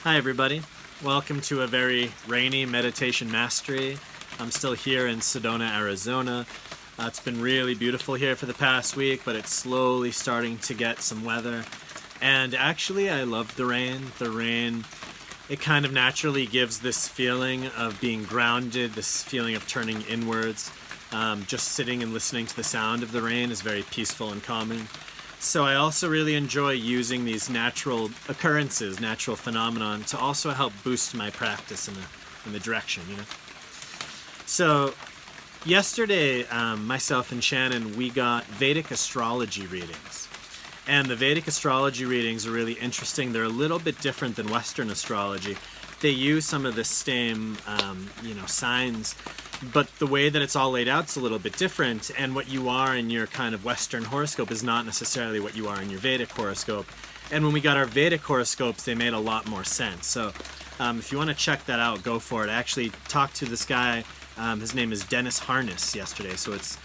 Hi everybody, welcome to a very rainy meditation mastery. I'm still here in Sedona, Arizona. It's been really beautiful here for the past week, but it's slowly starting to get some weather. And actually I love the rain. The rain, it kind of naturally gives this feeling of being grounded, this feeling of turning inwards. Just sitting and listening to the sound of the rain is very peaceful and calming. So I also really enjoy using these natural occurrences, natural phenomenon, to also help boost my practice in the direction, you know. So yesterday, myself and Shannon, we got Vedic astrology readings. And the Vedic astrology readings are really interesting. They're a little bit different than Western astrology. They use some of the same, signs, but the way that it's all laid out is a little bit different, and what you are in your kind of Western horoscope is not necessarily what you are in your Vedic horoscope. And when we got our Vedic horoscopes, they made a lot more sense. So if you want to check that out, go for it. I actually talked to this guy, his name is Dennis Harness, yesterday, so it's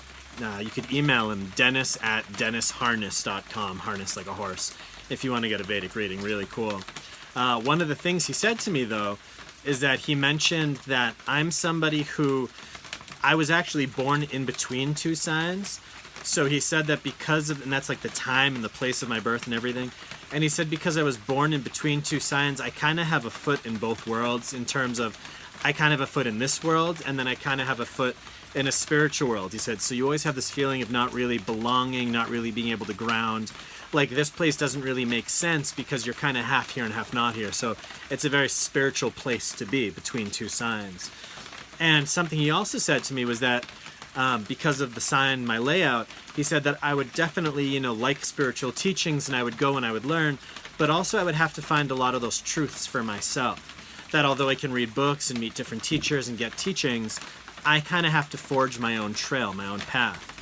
you could email him, dennis@dennisharness.com, harness like a horse, if you want to get a Vedic reading. Really cool. One of the things he said to me, though, is that he mentioned that I'm somebody who, I was actually born in between two signs. So he said that because of, and that's like the time and the place of my birth and everything. And he said because I was born in between two signs, I kind of have a foot in both worlds, in terms of I kind of have a foot in this world, and then I kind of have a foot in a spiritual world. He said, so you always have this feeling of not really belonging, not really being able to ground. Like, this place doesn't really make sense because you're kind of half here and half not here. So it's a very spiritual place to be, between two signs. And something he also said to me was that because of the sign, my layout, he said that I would definitely, like spiritual teachings, and I would go and I would learn, but also I would have to find a lot of those truths for myself. That although I can read books and meet different teachers and get teachings, I kind of have to forge my own trail, my own path.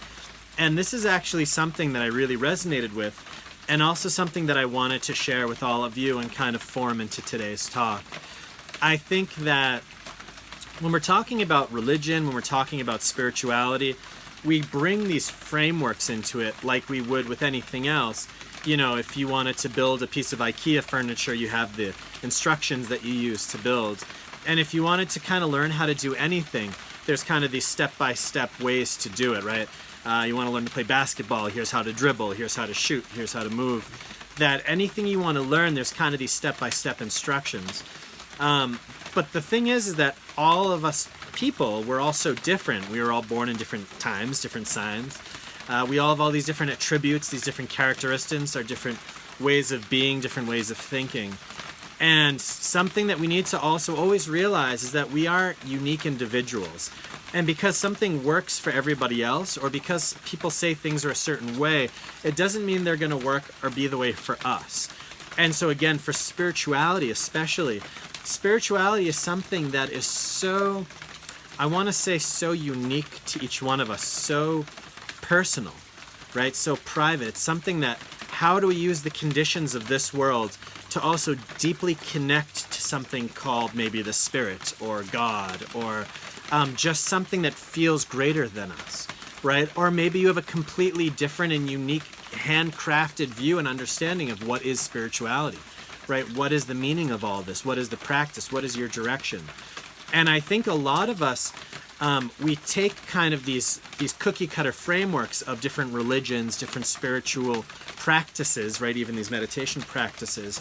And this is actually something that I really resonated with, and also something that I wanted to share with all of you and kind of form into today's talk. I think that when we're talking about religion, when we're talking about spirituality, we bring these frameworks into it like we would with anything else. If you wanted to build a piece of IKEA furniture, you have the instructions that you use to build. And if you wanted to kind of learn how to do anything, there's kind of these step-by-step ways to do it, right? You want to learn to play basketball, here's how to dribble, here's how to shoot, here's how to move. That anything you want to learn, there's kind of these step-by-step instructions. But the thing is that all of us people, we're all so different. We were all born in different times, different signs. We all have all these different attributes, these different characteristics, our different ways of being, different ways of thinking. And something that we need to also always realize is that we are unique individuals. And because something works for everybody else, or because people say things are a certain way, it doesn't mean they're going to work or be the way for us. And so again, for spirituality especially, spirituality is something that is so, I want to say, so unique to each one of us, so personal, right? So private. It's something that, how do we use the conditions of this world to also deeply connect to something called maybe the spirit or God, or just something that feels greater than us, right? Or maybe you have a completely different and unique handcrafted view and understanding of what is spirituality, right? What is the meaning of all this? What is the practice? What is your direction? And I think a lot of us, we take kind of these cookie cutter frameworks of different religions, different spiritual practices, right? Even these meditation practices,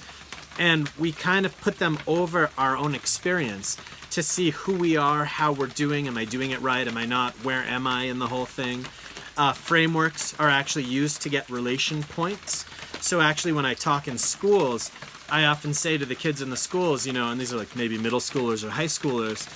and we kind of put them over our own experience to see who we are, how we're doing, am I doing it right, am I not, where am I in the whole thing. Frameworks are actually used to get relation points. So actually when I talk in schools, I often say to the kids in the schools, and these are like maybe middle schoolers or high schoolers,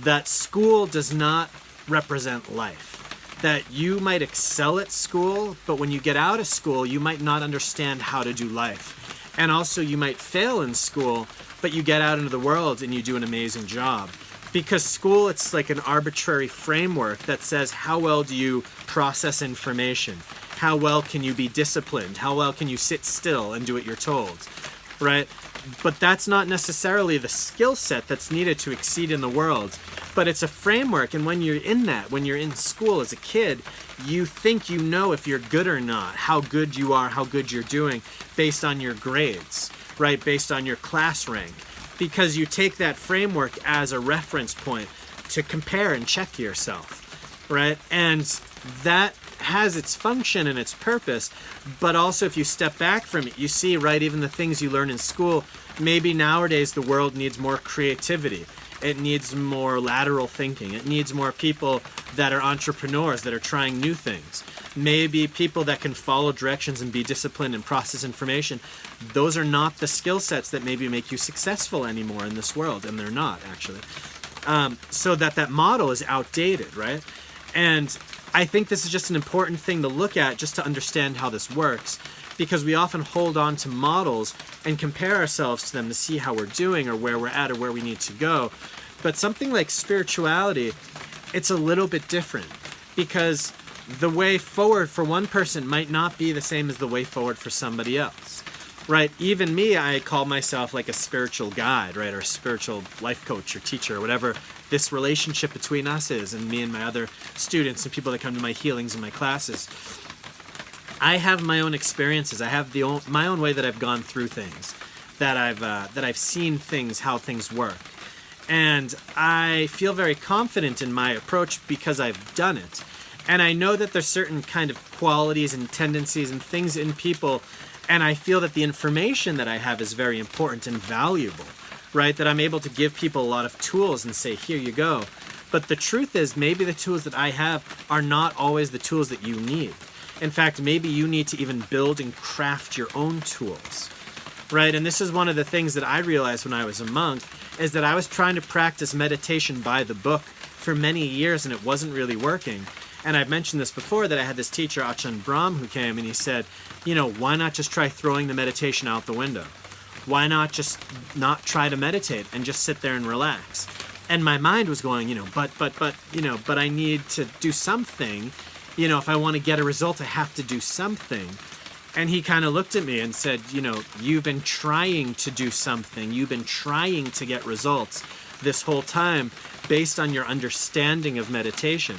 that school does not represent life. That you might excel at school, but when you get out of school, you might not understand how to do life. And also you might fail in school, but you get out into the world and you do an amazing job. Because school, it's like an arbitrary framework that says, how well do you process information? How well can you be disciplined? How well can you sit still and do what you're told, right? But that's not necessarily the skill set that's needed to exceed in the world. But it's a framework, and when you're in that, when you're in school as a kid, you think you know if you're good or not, how good you are, how good you're doing, based on your grades, right? Based on your class rank. because you take that framework as a reference point to compare and check yourself, right? And that has its function and its purpose, but also if you step back from it, you see, right, even the things you learn in school, maybe nowadays the world needs more creativity. It needs more lateral thinking. It needs more people that are entrepreneurs, that are trying new things. Maybe people that can follow directions and be disciplined and process information. Those are not the skill sets that maybe make you successful anymore in this world, and they're not, actually. So that model is outdated, right? And I think this is just an important thing to look at just to understand how this works, because we often hold on to models and compare ourselves to them to see how we're doing or where we're at or where we need to go. But something like spirituality, it's a little bit different, because the way forward for one person might not be the same as the way forward for somebody else, right? Even me, I call myself like a spiritual guide, right? Or a spiritual life coach or teacher or whatever this relationship between us is, and me and my other students and people that come to my healings and my classes. I have my own experiences. I have my own way that I've gone through things, that I've seen things, how things work. And I feel very confident in my approach because I've done it. And I know that there's certain kind of qualities and tendencies and things in people, and I feel that the information that I have is very important and valuable, right? That I'm able to give people a lot of tools and say, here you go. But the truth is, maybe the tools that I have are not always the tools that you need. In fact, maybe you need to even build and craft your own tools, right? And this is one of the things that I realized when I was a monk, is that I was trying to practice meditation by the book for many years, and it wasn't really working. And I've mentioned this before, that I had this teacher, Ajahn Brahm, who came and he said, why not just try throwing the meditation out the window? Why not just not try to meditate and just sit there and relax? And my mind was going, but I need to do something. If I want to get a result, I have to do something. And he kind of looked at me and said, you've been trying to do something. You've been trying to get results this whole time based on your understanding of meditation.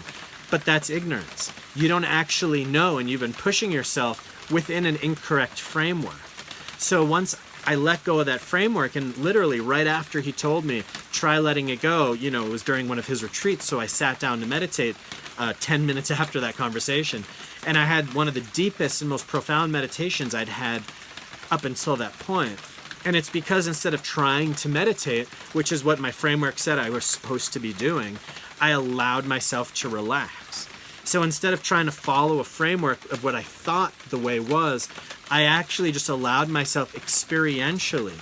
But that's ignorance. You don't actually know, and you've been pushing yourself within an incorrect framework. So once I let go of that framework, and literally right after he told me, try letting it go, it was during one of his retreats, so I sat down to meditate 10 minutes after that conversation. And I had one of the deepest and most profound meditations I'd had up until that point. And it's because instead of trying to meditate, which is what my framework said I was supposed to be doing, I allowed myself to relax. So instead of trying to follow a framework of what I thought the way was, I actually just allowed myself experientially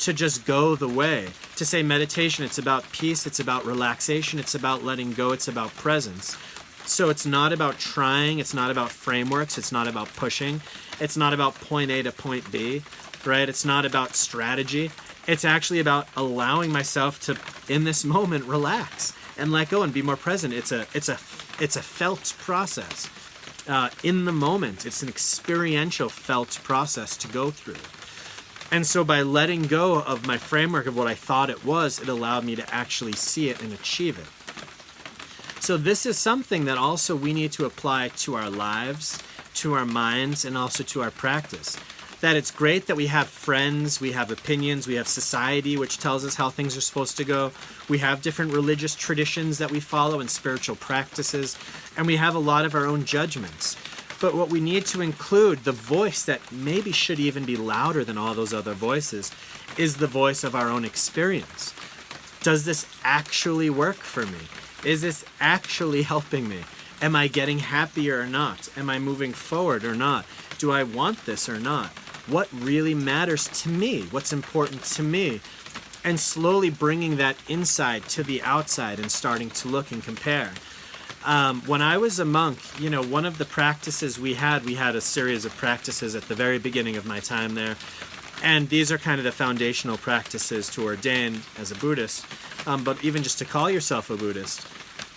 to just go the way. To say meditation, it's about peace, it's about relaxation, it's about letting go, it's about presence. So it's not about trying, it's not about frameworks, it's not about pushing, it's not about point A to point B, right? It's not about strategy. It's actually about allowing myself to, in this moment, relax and let go and be more present. It's a felt process. In the moment, it's an experiential felt process to go through. And so by letting go of my framework of what I thought it was, it allowed me to actually see it and achieve it. So this is something that also we need to apply to our lives, to our minds, and also to our practice. That it's great that we have friends, we have opinions, we have society which tells us how things are supposed to go. We have different religious traditions that we follow and spiritual practices, and we have a lot of our own judgments. But what we need to include, the voice that maybe should even be louder than all those other voices, is the voice of our own experience. Does this actually work for me? Is this actually helping me? Am I getting happier or not? Am I moving forward or not? Do I want this or not? What really matters to me? What's important to me? And slowly bringing that inside to the outside and starting to look and compare. When I was a monk, one of the practices we had a series of practices at the very beginning of my time there. And these are kind of the foundational practices to ordain as a Buddhist, but even just to call yourself a Buddhist.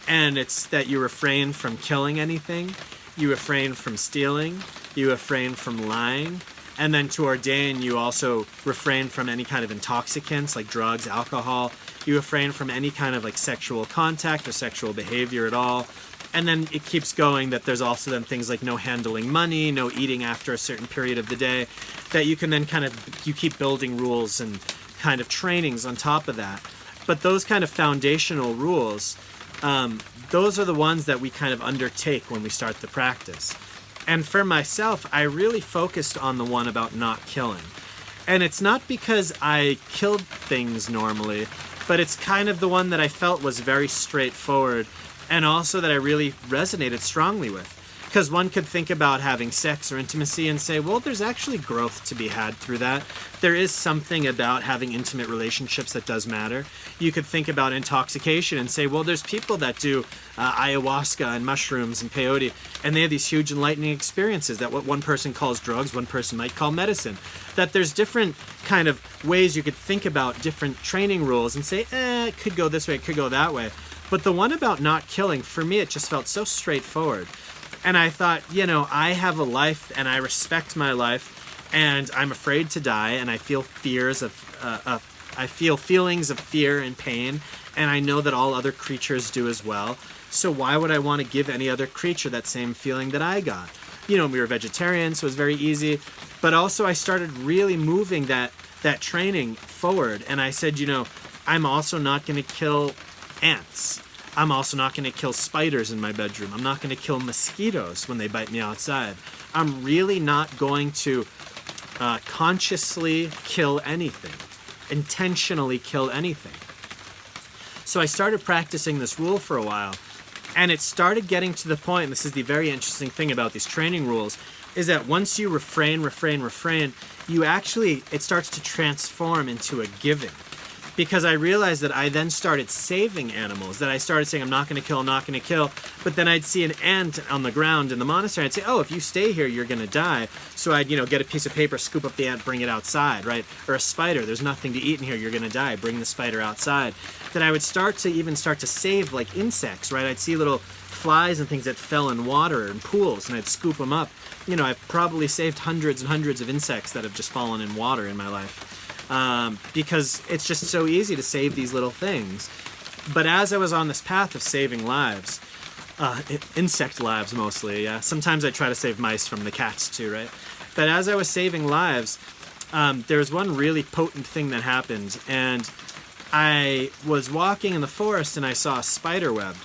And it's that you refrain from killing anything, you refrain from stealing, you refrain from lying, and then to ordain, you also refrain from any kind of intoxicants like drugs, alcohol. You refrain from any kind of like sexual contact or sexual behavior at all. And then it keeps going that there's also then things like no handling money, no eating after a certain period of the day, that you can then you keep building rules and kind of trainings on top of that. But those kind of foundational rules, those are the ones that we kind of undertake when we start the practice. And for myself, I really focused on the one about not killing. And it's not because I killed things normally, but it's kind of the one that I felt was very straightforward, and also that I really resonated strongly with. Because one could think about having sex or intimacy and say, well, there's actually growth to be had through that. There is something about having intimate relationships that does matter. You could think about intoxication and say, well, there's people that do ayahuasca and mushrooms and peyote, and they have these huge enlightening experiences that what one person calls drugs, one person might call medicine. That there's different kind of ways you could think about different training rules and say, it could go this way, it could go that way. But the one about not killing, for me, it just felt so straightforward. And I thought, I have a life and I respect my life, and I'm afraid to die, and I feel feelings of fear and pain, and I know that all other creatures do as well. So why would I want to give any other creature that same feeling that I got? We were vegetarians, so it was very easy. But also I started really moving that training forward, and I said, I'm also not going to kill ants. I'm also not going to kill spiders in my bedroom. I'm not going to kill mosquitoes when they bite me outside. I'm really not going to consciously kill anything, intentionally kill anything. So I started practicing this rule for a while, and it started getting to the point, and this is the very interesting thing about these training rules, is that once you refrain, it starts to transform into a giving. Because I realized that I then started saving animals, that I started saying, I'm not going to kill, but then I'd see an ant on the ground in the monastery, and I'd say, oh, if you stay here, you're going to die. So I'd, get a piece of paper, scoop up the ant, bring it outside, right? Or a spider, there's nothing to eat in here, you're going to die, bring the spider outside. That I would start to save like insects, right? I'd see little flies and things that fell in water and pools, and I'd scoop them up. I've probably saved hundreds and hundreds of insects that have just fallen in water in my life. Because it's just so easy to save these little things. But as I was on this path of saving lives, insect lives mostly, yeah. Sometimes I try to save mice from the cats too, right? But as I was saving lives, there was one really potent thing that happened, and I was walking in the forest and I saw a spider web,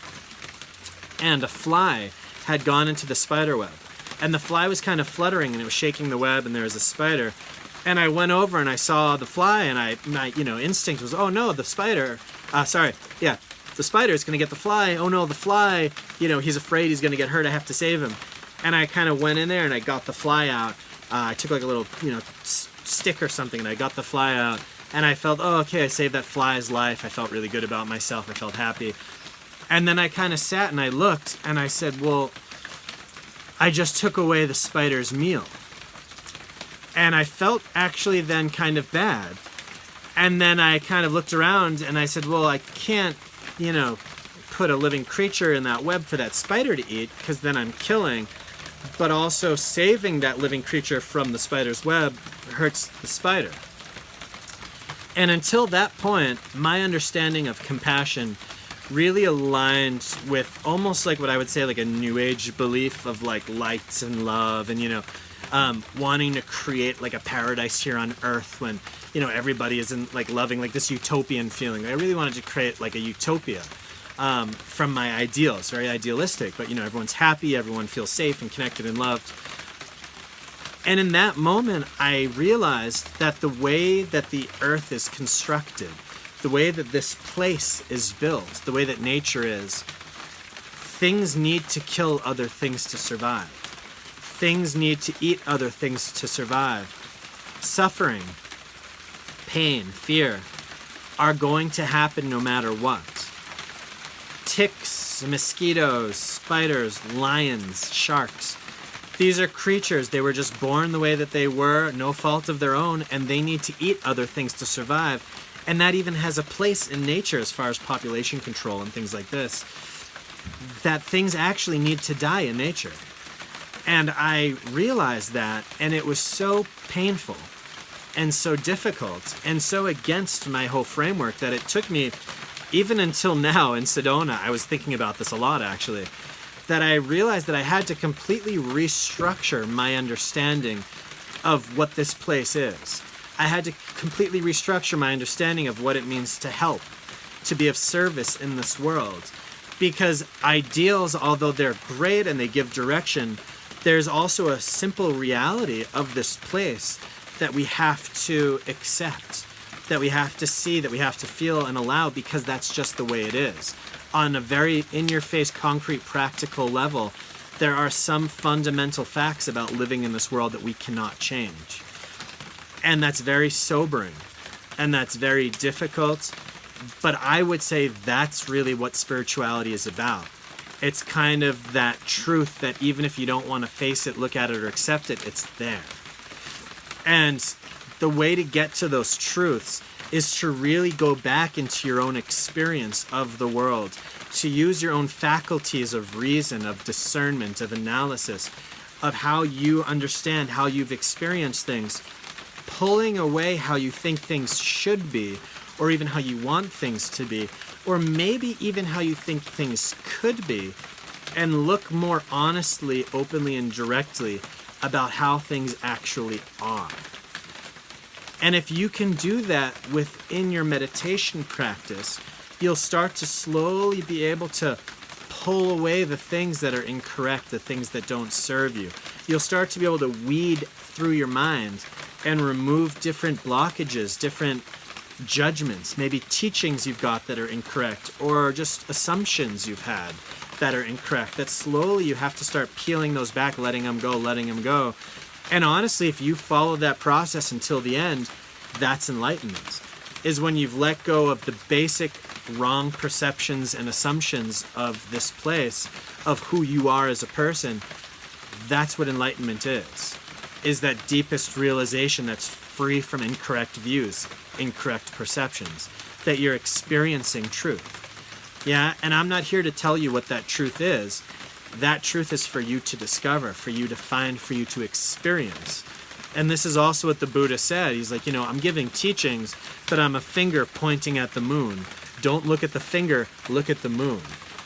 and a fly had gone into the spider web, and the fly was kind of fluttering and it was shaking the web, and there was a spider. And I went over and I saw the fly, and my instinct was, oh no, the spider, the spider is going to get the fly. Oh no, the fly, he's afraid he's going to get hurt. I have to save him. And I kind of went in there and I got the fly out. I took like a little, stick or something, and I got the fly out. And I felt, oh, okay, I saved that fly's life. I felt really good about myself. I felt happy. And then I kind of sat and I looked and I said, well, I just took away the spider's meal. And I felt actually then kind of bad. And then I kind of looked around and I said, well, I can't, put a living creature in that web for that spider to eat, because then I'm killing. But also saving that living creature from the spider's web hurts the spider. And until that point, my understanding of compassion really aligned with almost like what I would say like a new age belief of like light and love, and wanting to create like a paradise here on earth when everybody isn't like loving, like this utopian feeling. I really wanted to create like a utopia from my ideals, very idealistic, but everyone's happy, everyone feels safe and connected and loved. And in that moment I realized that the way that the earth is constructed, the way that this place is built, the way that nature is, things need to kill other things to survive. Things need to eat other things to survive. Suffering, pain, fear are going to happen no matter what. Ticks, mosquitoes, spiders, lions, sharks. These are creatures. They were just born the way that they were, no fault of their own, and they need to eat other things to survive. And that even has a place in nature as far as population control and things like this. That things actually need to die in nature. And I realized that, and it was so painful and so difficult and so against my whole framework that it took me, even until now in Sedona, I was thinking about this a lot actually, that I realized that I had to completely restructure my understanding of what this place is. I had to completely restructure my understanding of what it means to help, to be of service in this world. Because ideals, although they're great and they give direction, there's also a simple reality of this place that we have to accept, that we have to see, that we have to feel and allow, because that's just the way it is. On a very in-your-face, concrete, practical level, there are some fundamental facts about living in this world that we cannot change. And that's very sobering, and that's very difficult. But I would say that's really what spirituality is about. It's kind of that truth that even if you don't want to face it, look at it, or accept it, it's there. And the way to get to those truths is to really go back into your own experience of the world, to use your own faculties of reason, of discernment, of analysis, of how you understand, how you've experienced things, pulling away how you think things should be, or even how you want things to be, or maybe even how you think things could be, and look more honestly, openly, and directly about how things actually are. And if you can do that within your meditation practice, you'll start to slowly be able to pull away the things that are incorrect, the things that don't serve you. You'll start to be able to weed through your mind and remove different blockages, different judgments, maybe teachings you've got that are incorrect, or just assumptions you've had that are incorrect, that slowly you have to start peeling those back, letting them go. And honestly, if you follow that process until the end, that's enlightenment, is when you've let go of the basic wrong perceptions and assumptions of this place, of who you are as a person. That's what enlightenment is that deepest realization that's free from incorrect views, incorrect perceptions, that you're experiencing truth. Yeah, and I'm not here to tell you what that truth is. That truth is for you to discover, for you to find, for you to experience. And this is also what the Buddha said. He's like, I'm giving teachings, but I'm a finger pointing at the moon. Don't look at the finger, look at the moon.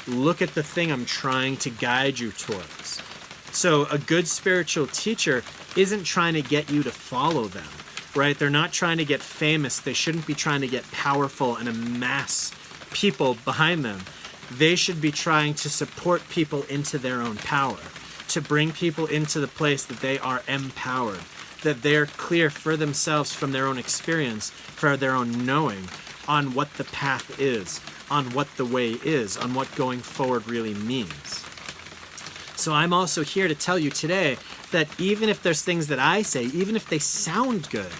Look at the thing I'm trying to guide you towards. So a good spiritual teacher isn't trying to get you to follow them, right? They're not trying to get famous. They shouldn't be trying to get powerful and amass people behind them. They should be trying to support people into their own power, to bring people into the place that they are empowered, that they're clear for themselves from their own experience, for their own knowing on what the path is, on what the way is, on what going forward really means. So I'm also here to tell you today that even if there's things that I say, even if they sound good,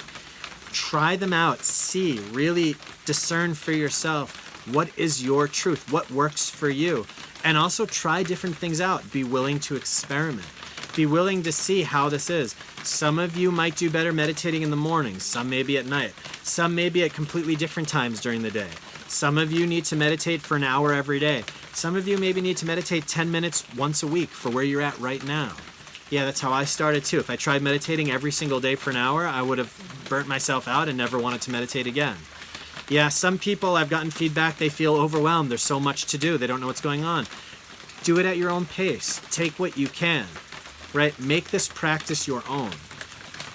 try them out, see, really discern for yourself what is your truth, what works for you, and also try different things out. Be willing to experiment. Be willing to see how this is. Some of you might do better meditating in the morning, some maybe at night, some maybe at completely different times during the day. Some of you need to meditate for an hour every day. Some of you maybe need to meditate 10 minutes once a week for where you're at right now. Yeah, that's how I started too. If I tried meditating every single day for an hour, I would have burnt myself out and never wanted to meditate again. Yeah, some people, I've gotten feedback, they feel overwhelmed. There's so much to do. They don't know what's going on. Do it at your own pace. Take what you can, right? Make this practice your own.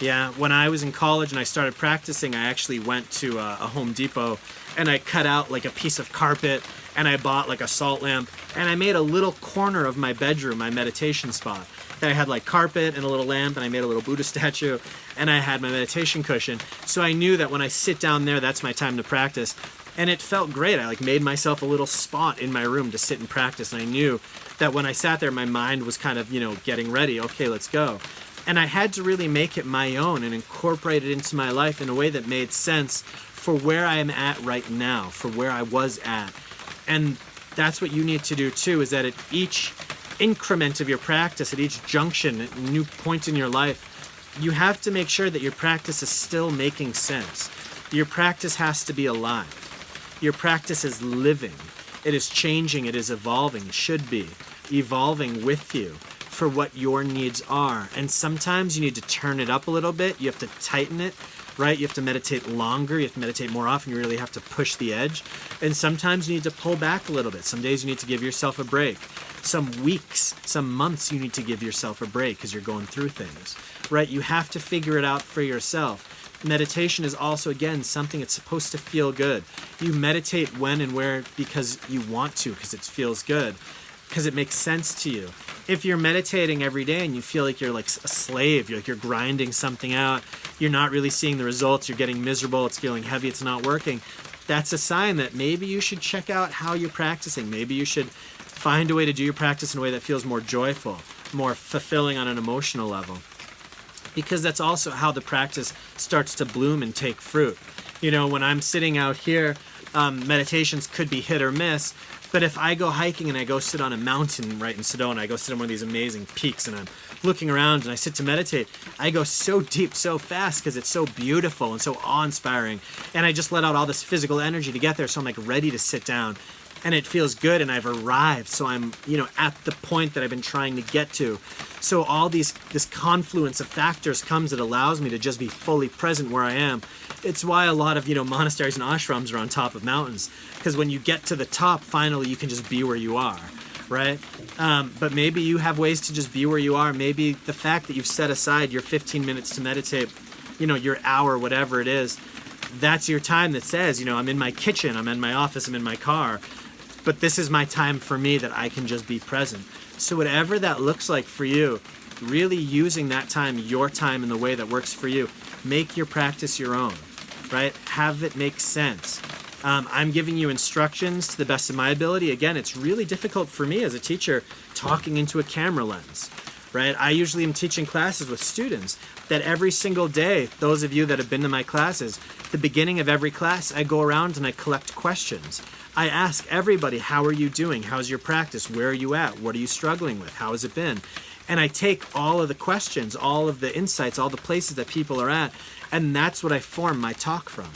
Yeah, when I was in college and I started practicing, I actually went to a Home Depot and I cut out like a piece of carpet and I bought like a salt lamp and I made a little corner of my bedroom, my meditation spot. I had like carpet and a little lamp and I made a little Buddha statue and I had my meditation cushion. So I knew that when I sit down there, that's my time to practice. And it felt great. I like made myself a little spot in my room to sit and practice. And I knew that when I sat there, my mind was kind of, getting ready. Okay, let's go. And I had to really make it my own and incorporate it into my life in a way that made sense for where I am at right now, for where I was at. And that's what you need to do too, is that at each increment of your practice, at each junction, at a new point in your life, you have to make sure that your practice is still making sense. Your practice has to be alive. Your practice is living. It is changing. It is evolving. It should be evolving with you for what your needs are. And sometimes you need to turn it up a little bit. You have to tighten it, right? You have to meditate longer. You have to meditate more often. You really have to push the edge. And sometimes you need to pull back a little bit. Some days you need to give yourself a break. Some weeks, some months you need to give yourself a break because you're going through things, right? You have to figure it out for yourself. meditation is also, again, something that's supposed to feel good. You meditate when and where because you want to, because it feels good, because it makes sense to you. If you're meditating every day and you feel like you're like a slave, you're grinding something out, you're not really seeing the results, you're getting miserable, it's feeling heavy, it's not working, that's a sign that maybe you should check out how you're practicing. Maybe you should find a way to do your practice in a way that feels more joyful, more fulfilling on an emotional level. Because that's also how the practice starts to bloom and take fruit. You know, when I'm sitting out here, meditations could be hit or miss, but if I go hiking and I go sit on a mountain right in Sedona, I go sit on one of these amazing peaks and I'm looking around and I sit to meditate, I go so deep so fast because it's so beautiful and so awe-inspiring, and I just let out all this physical energy to get there, so I'm like ready to sit down. And it feels good, and I've arrived, so I'm, you know, at the point that I've been trying to get to. So all this confluence of factors comes that allows me to just be fully present where I am. It's why a lot of, you know, monasteries and ashrams are on top of mountains, because when you get to the top, finally you can just be where you are, right? But maybe you have ways to just be where you are. Maybe the fact that you've set aside your 15 minutes to meditate, you know, your hour, whatever it is, that's your time that says, you know, I'm in my kitchen, I'm in my office, I'm in my car, but this is my time for me that I can just be present. So whatever that looks like for you, really using that time, your time, in the way that works for you. Make your practice your own, right? Have it make sense. I'm giving you instructions to the best of my ability. Again, it's really difficult for me as a teacher talking into a camera lens, right? I usually am teaching classes with students that every single day, those of you that have been to my classes, the beginning of every class, I go around and I collect questions. I ask everybody, how are you doing? How's your practice? Where are you at? What are you struggling with? How has it been? And I take all of the questions, all of the insights, all the places that people are at, and that's what I form my talk from.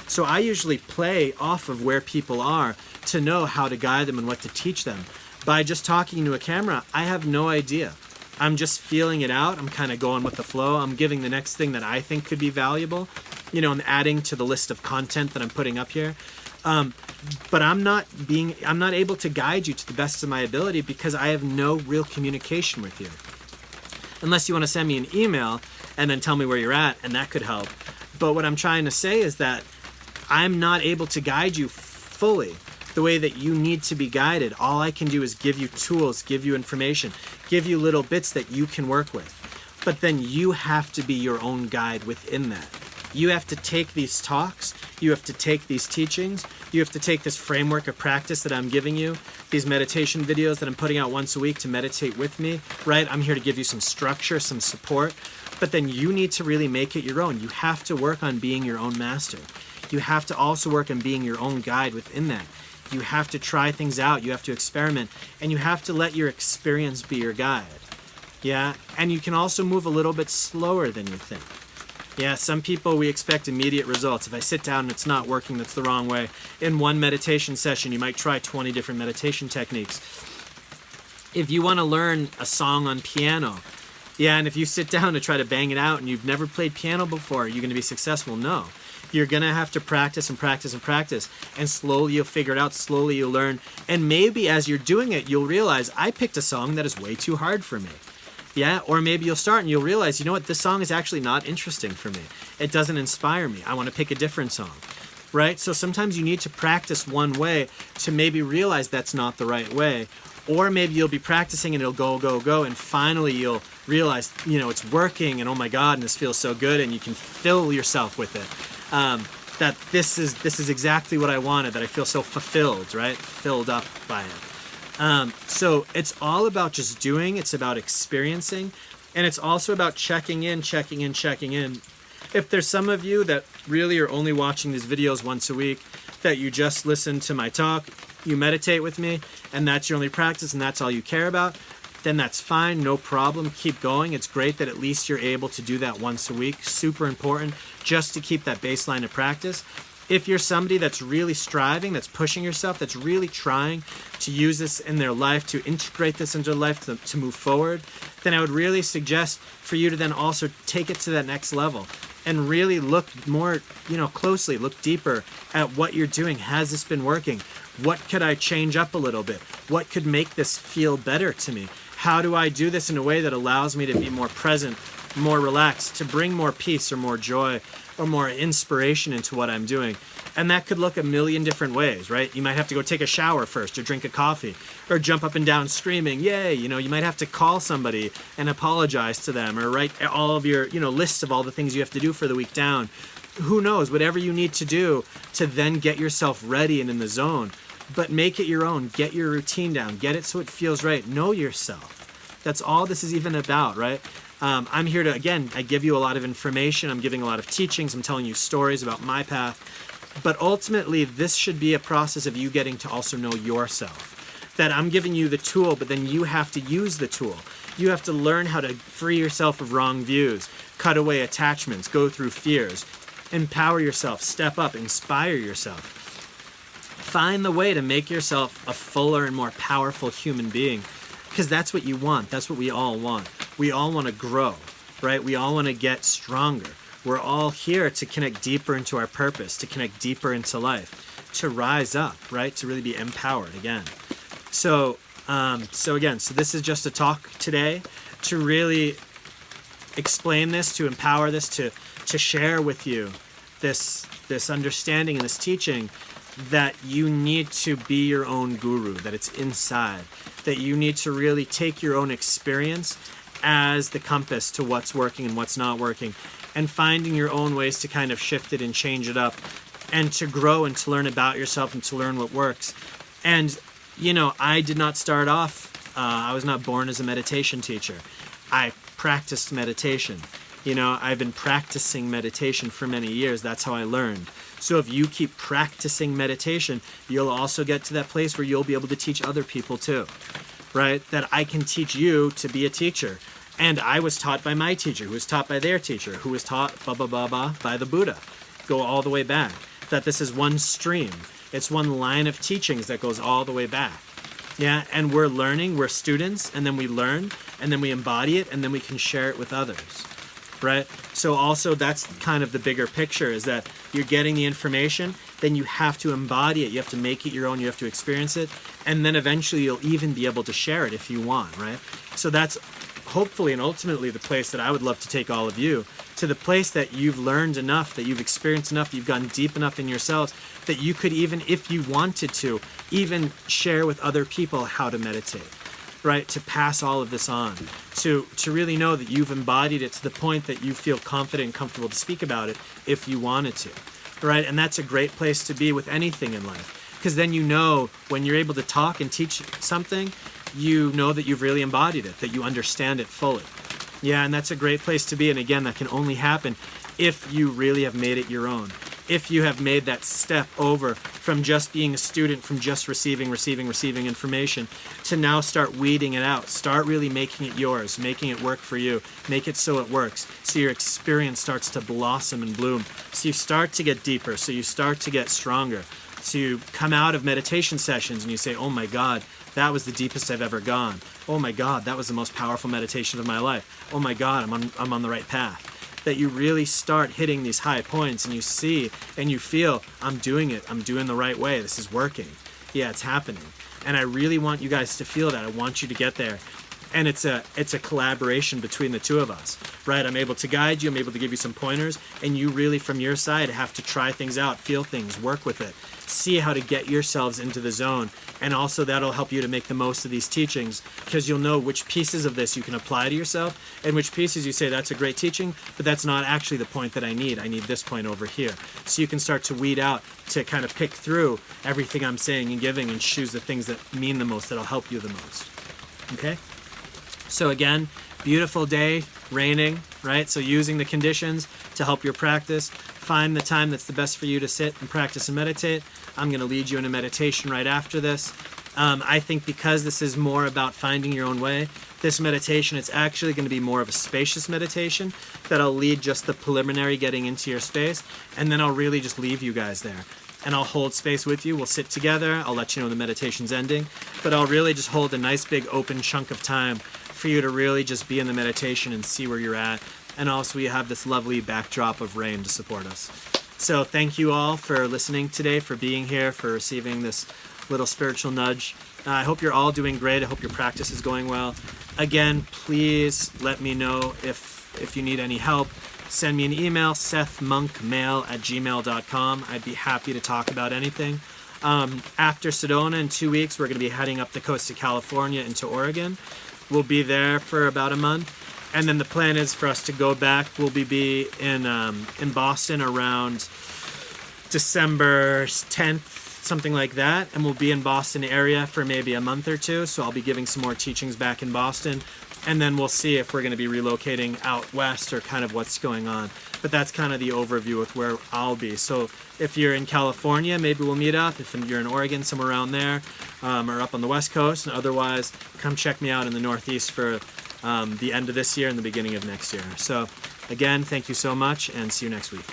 So I usually play off of where people are to know how to guide them and what to teach them. By just talking to a camera, I have no idea. I'm just feeling it out. I'm kind of going with the flow. I'm giving the next thing that I think could be valuable. You know, I'm adding to the list of content that I'm putting up here. But I'm not able to guide you to the best of my ability because I have no real communication with you. Unless you want to send me an email and then tell me where you're at, and that could help. But what I'm trying to say is that I'm not able to guide you fully the way that you need to be guided. All I can do is give you tools, give you information, give you little bits that you can work with. But then you have to be your own guide within that. You have to take these talks, you have to take these teachings, you have to take this framework of practice that I'm giving you, these meditation videos that I'm putting out once a week to meditate with me, right? I'm here to give you some structure, some support, but then you need to really make it your own. You have to work on being your own master. You have to also work on being your own guide within that. You have to try things out, you have to experiment, and you have to let your experience be your guide. Yeah, and you can also move a little bit slower than you think. Yeah, some people, we expect immediate results. If I sit down and it's not working, that's the wrong way. In one meditation session, you might try 20 different meditation techniques. If you want to learn a song on piano, yeah, and if you sit down to try to bang it out and you've never played piano before, are you going to be successful? No. You're going to have to practice and practice and practice, and slowly you'll figure it out, slowly you'll learn, and maybe as you're doing it, you'll realize, I picked a song that is way too hard for me. Yeah, or maybe you'll start and you'll realize, you know what, this song is actually not interesting for me. It doesn't inspire me. I want to pick a different song, right? So sometimes you need to practice one way to maybe realize that's not the right way. Or maybe you'll be practicing and it'll go, go, go, and finally you'll realize, you know, it's working and oh my God, and this feels so good, and you can fill yourself with it. That this is exactly what I wanted, that I feel so fulfilled, right? Filled up by it. So it's all about just doing, it's about experiencing, and it's also about checking in. If there's some of you that really are only watching these videos once a week, that you just listen to my talk, you meditate with me, and that's your only practice and that's all you care about, then that's fine, no problem, keep going. It's great that at least you're able to do that once a week, super important, just to keep that baseline of practice. If you're somebody that's really striving, that's pushing yourself, that's really trying to use this in their life, to integrate this into their life, to move forward, then I would really suggest for you to then also take it to that next level and really look more, closely, look deeper at what you're doing. Has this been working? What could I change up a little bit? What could make this feel better to me? How do I do this in a way that allows me to be more present, more relaxed, to bring more peace or more joy, or more inspiration into what I'm doing. And that could look a million different ways, right? You might have to go take a shower first or drink a coffee or jump up and down screaming, yay. You might have to call somebody and apologize to them or write all of your, lists of all the things you have to do for the week down. Who knows, whatever you need to do to then get yourself ready and in the zone. But make it your own. Get your routine down. Get it so it feels right. Know yourself. That's all this is even about, right? I'm here to, again, I give you a lot of information. I'm giving a lot of teachings. I'm telling you stories about my path. But ultimately, this should be a process of you getting to also know yourself. That I'm giving you the tool, but then you have to use the tool. You have to learn how to free yourself of wrong views, cut away attachments, go through fears, empower yourself, step up, inspire yourself. Find the way to make yourself a fuller and more powerful human being, because that's what you want. That's what we all want. We all want to grow, right? We all want to get stronger. We're all here to connect deeper into our purpose, to connect deeper into life, to rise up, right? To really be empowered again. So this is just a talk today to really explain this, to empower this, to share with you this understanding and this teaching that you need to be your own guru, that it's inside, that you need to really take your own experience as the compass to what's working and what's not working, and finding your own ways to kind of shift it and change it up and to grow and to learn about yourself and to learn what works. And, I did not start off, I was not born as a meditation teacher. I practiced meditation. I've been practicing meditation for many years. That's how I learned. So if you keep practicing meditation, you'll also get to that place where you'll be able to teach other people too, right? That I can teach you to be a teacher. And I was taught by my teacher, who was taught by their teacher, who was taught by the Buddha. Go all the way back. That this is one stream. It's one line of teachings that goes all the way back. Yeah, and we're learning, we're students, and then we learn, and then we embody it, and then we can share it with others. Right? So also that's kind of the bigger picture, is that you're getting the information, then you have to embody it, you have to make it your own, you have to experience it, and then eventually you'll even be able to share it if you want, right? So that's hopefully and ultimately the place that I would love to take all of you, to the place that you've learned enough, that you've experienced enough, you've gone deep enough in yourselves, that you could even, if you wanted to, even share with other people how to meditate. Right, to pass all of this on, to really know that you've embodied it to the point that you feel confident and comfortable to speak about it if you wanted to, right? And that's a great place to be with anything in life, because then when you're able to talk and teach something, you know that you've really embodied it, that you understand it fully. Yeah, and that's a great place to be, and again, that can only happen if you really have made it your own. If you have made that step over from just being a student, from just receiving information, to now start weeding it out. Start really making it yours, making it work for you. Make it so it works. So your experience starts to blossom and bloom. So you start to get deeper. So you start to get stronger. So you come out of meditation sessions and you say, oh my God, that was the deepest I've ever gone. Oh my God, that was the most powerful meditation of my life. Oh my God, I'm on the right path. That you really start hitting these high points and you see and you feel, I'm doing it. I'm doing the right way. This is working. Yeah, it's happening. And I really want you guys to feel that. I want you to get there. And it's a collaboration between the two of us, right? I'm able to guide you. I'm able to give you some pointers. And you really, from your side, have to try things out, feel things, work with it, see how to get yourselves into the zone. And also that'll help you to make the most of these teachings, because you'll know which pieces of this you can apply to yourself and which pieces you say, that's a great teaching, but that's not actually the point that I need. I need this point over here. So you can start to weed out, to kind of pick through everything I'm saying and giving and choose the things that mean the most, that'll help you the most. Okay? So again, beautiful day, raining, right? So using the conditions to help your practice. Find the time that's the best for you to sit and practice and meditate. I'm going to lead you in a meditation right after this. I think because this is more about finding your own way, this meditation, it's actually going to be more of a spacious meditation that I'll lead just the preliminary getting into your space, and then I'll really just leave you guys there. And I'll hold space with you. We'll sit together. I'll let you know the meditation's ending. But I'll really just hold a nice big open chunk of time for you to really just be in the meditation and see where you're at. And also we have this lovely backdrop of rain to support us. So thank you all for listening today, for being here, for receiving this little spiritual nudge. I hope you're all doing great. I hope your practice is going well. Again, please let me know if you need any help. send me an email, sethmonkmail@gmail.com. I'd be happy to talk about anything. After Sedona in 2 weeks, we're going to be heading up the coast of California into Oregon. We'll be there for about a month. And then the plan is for us to go back. We'll be in Boston around December 10th, something like that. And we'll be in Boston area for maybe a month or two. So I'll be giving some more teachings back in Boston. And then we'll see if we're going to be relocating out west or kind of what's going on. But that's kind of the overview with where I'll be. So if you're in California, maybe we'll meet up. If you're in Oregon, somewhere around there, or up on the West Coast. And otherwise, come check me out in the Northeast for the end of this year and the beginning of next year. So again, thank you so much, and see you next week.